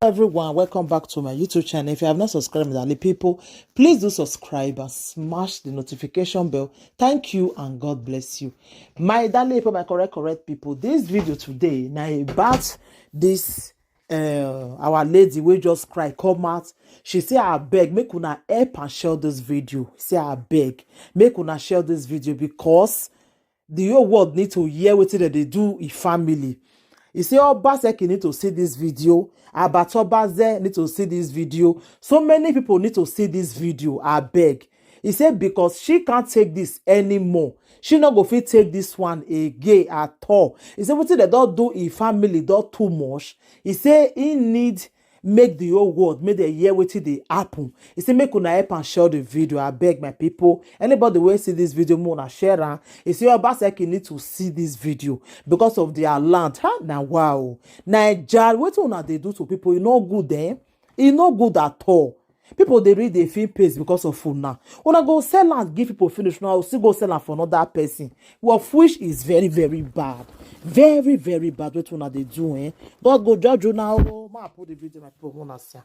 Everyone, welcome back to my YouTube channel. If you have not subscribed, my people, please do subscribe and smash the notification bell. Thank you and God bless you. My darling people, my correct people, this video today now about this our lady we just cry come out. She say I beg make una help and share this video. Say I beg make una share this video because the whole world need to hear what they do in family. You say Obaseki need to see this video. Abatobaze need to see this video. So many people need to see this video. I beg. He said because she can't take this anymore. She not go fit take this one again at all. He said what they don't do in family don't too much. He said he need make the whole world make the hear wetin dey happen. He say make una help and share the video. I beg my people. Anybody wey see this video, more na share am. He say Obaseki need to see this video because of their land. Huh? Now wow. Naija, wetin una dey do to people? E no good, eh? E no good at all. People they read the film pace because of una. Una go sell and give people finish now, still go sell am for another person. Of which is very, very bad. Very, very bad. What una they do, eh? God go judge you now. Oh, ma put the video my people wanna see.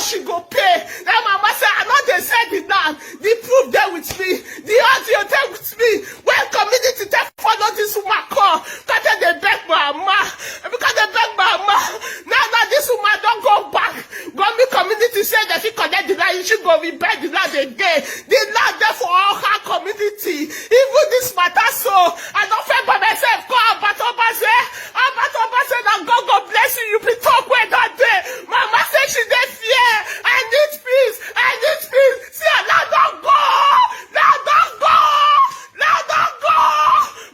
She go pay. That mama say, I know they said it now. The proof there with me. The audio there with me. When community take follow this woman call. Because they beg mama. Because they beg mama. Now this woman don't go back. Gombe community say that she connect the land. She go repair the land again. The land there for all her community. Even this matter so. I don't feel by myself. Call Abatobaze. Abatobaze that God bless you. You be talk where that day. Mama say she dey fear. I need peace. I need peace. See, now don't go. Now don't go. Now don't go.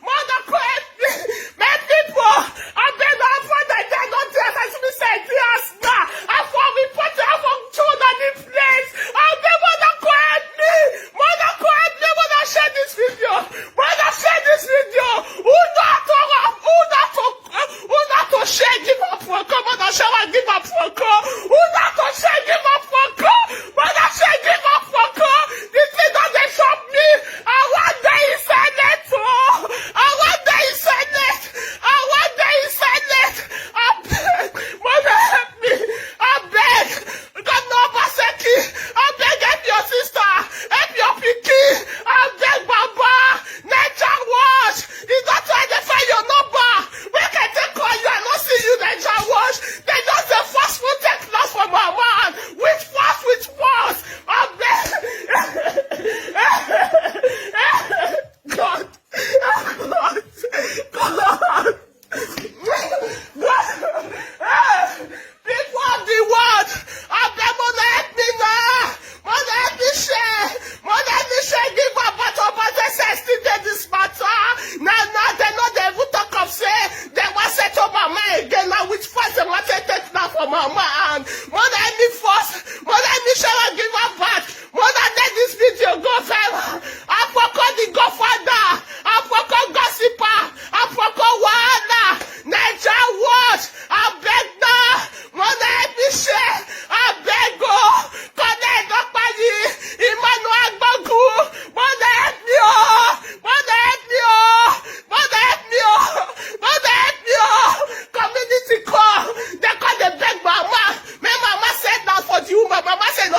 Mother, help me. My people, I've been on for the day. Don't tell us to say yes now. I for report. I for children in place. I've been mother, help me.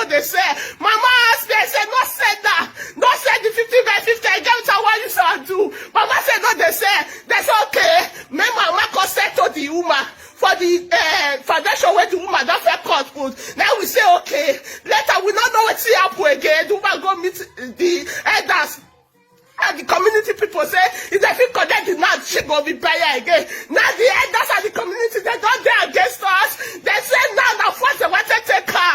they say. Mama asked me, I said, no said that. No said the 50 by 50. I gave it to what you shall do. Mama said, no, they say. That's okay. My mama said to the woman for the foundation where the woman don't feel court put. Now we say, okay. Later, we don't know what happen again. The woman go meet the elders. And the community people say, if they feel connect the land, she go be prayer again. Now the elders and the community, they don't dare against us. They say now the first they want to take her.